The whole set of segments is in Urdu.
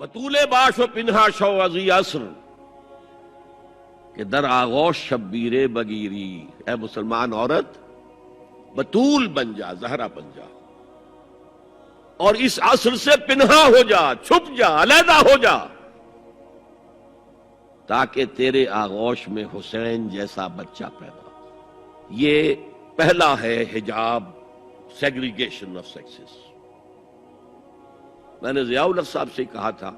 بطول باش و پنہا شو ازی عصر کہ در آغوش شبیر بگیری، اے مسلمان عورت بطول بن جا، زہرا بن جا، اور اس عصر سے پنہا ہو جا، چھپ جا، علیحدہ ہو جا، تاکہ تیرے آغوش میں حسین جیسا بچہ پیدا ہو۔ یہ پہلا ہے حجاب، سیگریگیشن آف سیکسز۔ میں نے ضیاء الحق صاحب سے کہا تھا،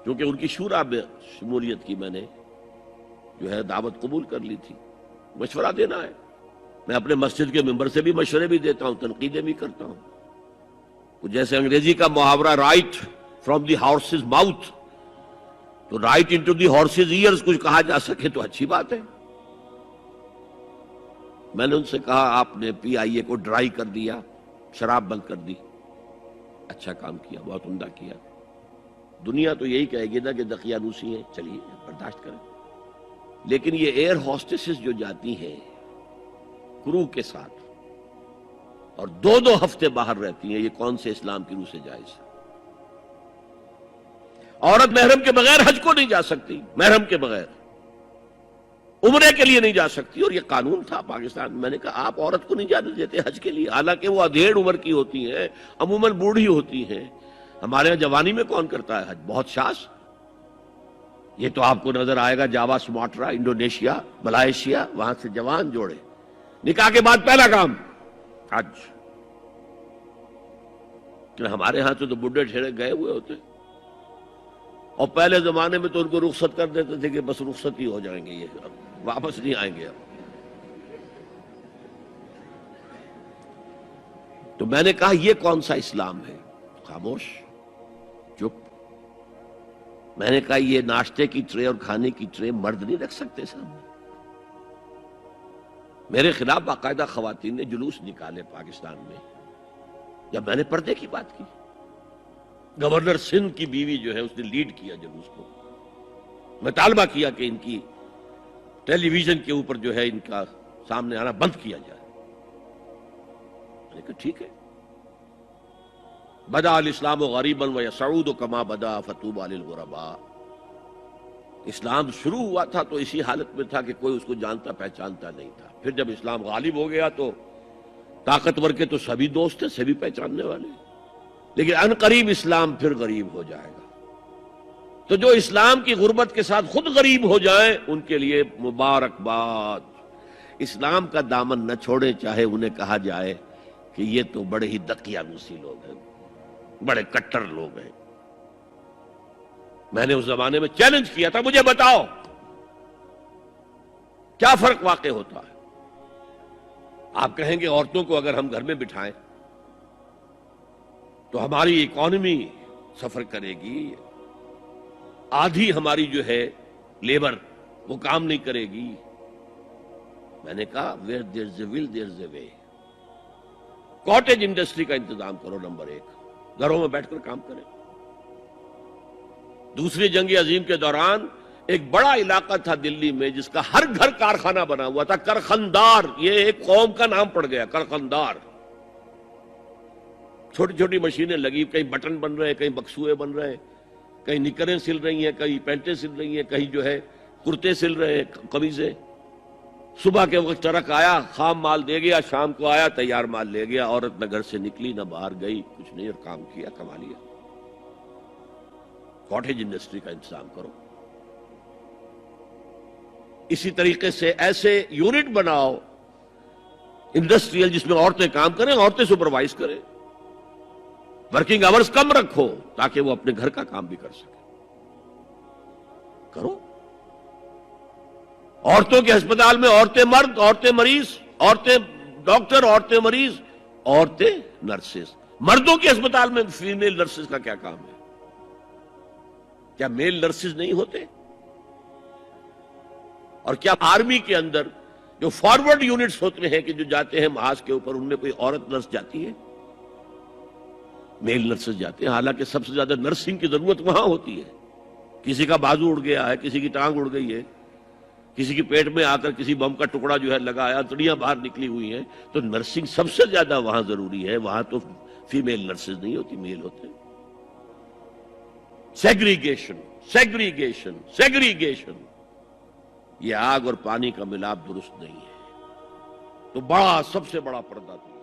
کیونکہ ان کی شورا میں شمولیت کی میں نے جو ہے دعوت قبول کر لی تھی، مشورہ دینا ہے۔ میں اپنے مسجد کے ممبر سے بھی مشورے بھی دیتا ہوں، تنقیدیں بھی کرتا ہوں۔ جیسے انگریزی کا محاورہ right from the horse's mouth, تو right into the horse's ears کچھ کہا جا سکے تو اچھی بات ہے۔ میں نے ان سے کہا آپ نے پی آئی اے کو ڈرائی کر دیا، شراب بند کر دی، اچھا کام کیا، بہت عمدہ کیا۔ دنیا تو یہی کہے گی نا کہ دقیانوسی ہیں، چلیے برداشت کریں، لیکن یہ ایئر ہوسٹسز جو جاتی ہیں کرو کے ساتھ اور دو دو ہفتے باہر رہتی ہیں، یہ کون سے اسلام کی روح سے جائز ہے؟ عورت محرم کے بغیر حج کو نہیں جا سکتی، محرم کے بغیر عمرے کے لیے نہیں جا سکتی، اور یہ قانون تھا پاکستان۔ میں نے کہا آپ عورت کو نہیں جانے دیتے حج کے لیے، حالانکہ وہ ادھیڑ عمر کی ہوتی ہیں، عموماً بوڑھی ہوتی ہیں۔ ہمارے یہاں جوانی میں کون کرتا ہے حج؟ بہت شاذ۔ یہ تو آپ کو نظر آئے گا جاوا، سماٹرا، انڈونیشیا، ملائیشیا، وہاں سے جوان جوڑے نکاح کے بعد پہلا کام حج۔ ہمارے ہاں تو بڈھے ٹھیرے گئے ہوئے ہوتے، اور پہلے زمانے میں تو ان کو رخصت کر دیتے تھے کہ بس رخصت ہی ہو جائیں گے، یہ واپس نہیں آئیں گے اب۔ تو میں نے کہا یہ کون سا اسلام ہے؟ خاموش، چپ۔ میں نے کہا یہ ناشتے کی ٹرے اور کھانے کی ٹرے مرد نہیں رکھ سکتے سامنے۔ میرے خلاف باقاعدہ خواتین نے جلوس نکالے پاکستان میں جب میں نے پردے کی بات کی۔ گورنر سندھ کی بیوی جو ہے اس نے لیڈ کیا جلوس کو۔ مطالبہ کیا کہ ان کی ٹیلی ویژن کے اوپر جو ہے ان کا سامنے آنا بند کیا جائے۔ میں نے کہا ٹھیک ہے۔ بدا الاسلام غریبا ویسعود کما بدا فطوبی للغرباء۔ اسلام شروع ہوا تھا تو اسی حالت میں تھا کہ کوئی اس کو جانتا پہچانتا نہیں تھا، پھر جب اسلام غالب ہو گیا تو طاقتور کے تو سبھی دوست ہیں، سبھی پہچاننے والے، لیکن ان قریب اسلام پھر غریب ہو جائے گا۔ تو جو اسلام کی غربت کے ساتھ خود غریب ہو جائیں ان کے لیے مبارکباد۔ اسلام کا دامن نہ چھوڑیں، چاہے انہیں کہا جائے کہ یہ تو بڑے ہی دقیانوسی لوگ ہیں، بڑے کٹر لوگ ہیں۔ میں نے اس زمانے میں چیلنج کیا تھا، مجھے بتاؤ کیا فرق واقع ہوتا ہے؟ آپ کہیں گے عورتوں کو اگر ہم گھر میں بٹھائیں تو ہماری اکانومی سفر کرے گی، آدھی ہماری جو ہے لیبر وہ کام نہیں کرے گی۔ میں نے کہا where there's a will there's a way۔ Cottage industry کا انتظام کرو، نمبر 1، گھروں میں بیٹھ کر کام کریں۔ دوسری جنگ عظیم کے دوران ایک بڑا علاقہ تھا دلی میں جس کا ہر گھر کارخانہ بنا ہوا تھا، کرخندار، یہ ایک قوم کا نام پڑ گیا، کرخندار۔ چھوٹی چھوٹی مشینیں لگی، کہیں بٹن بن رہے ہیں، کہیں بکسوئے بن رہے ہیں، کہیں نکریں سل رہی ہیں، کہیں پینٹیں سل رہی ہیں، کہیں جو ہے کرتے سل رہے ہیں، قمیضیں۔ صبح کے وقت ٹرک آیا، خام مال دے گیا، شام کو آیا، تیار مال لے گیا۔ عورت نہ گھر سے نکلی نہ باہر گئی، کچھ نہیں، اور کام کیا، کما لیا۔ کاٹیج انڈسٹری کا انتظام کرو۔ اسی طریقے سے ایسے یونٹ بناؤ انڈسٹریل جس میں عورتیں کام کریں، عورتیں سپروائز کریں، ورکنگ آورز کم رکھو تاکہ وہ اپنے گھر کا کام بھی کر سکیں۔ کرو۔ عورتوں کے ہسپتال میں عورتیں مرد، عورتیں مریض، عورتیں ڈاکٹر، عورتیں مریض، عورتیں نرسز۔ مردوں کے ہسپتال میں فیمیل نرسز کا کیا کام ہے؟ کیا میل نرسز نہیں ہوتے؟ اور کیا آرمی کے اندر جو فارورڈ یونٹس ہوتے ہیں کہ جو جاتے ہیں محاذ کے اوپر، ان میں کوئی عورت نرس جاتی ہے؟ میل نرسز جاتے ہیں، حالانکہ سب سے زیادہ نرسنگ کی ضرورت وہاں ہوتی ہے۔ کسی کا بازو اڑ گیا ہے، کسی کی ٹانگ اڑ گئی ہے، کسی کی پیٹ میں آ کر کسی بم کا ٹکڑا جو ہے لگایا، تڑیاں باہر نکلی ہوئی ہیں، تو نرسنگ سب سے زیادہ وہاں ضروری ہے۔ وہاں تو فیمیل نرسز نہیں ہوتی، میل ہوتے ہیں۔ سیگریگیشن سیگریگیشن سیگریگیشن، یہ آگ اور پانی کا ملاپ درست نہیں ہے۔ تو بڑا، سب سے بڑا پردہ تھا۔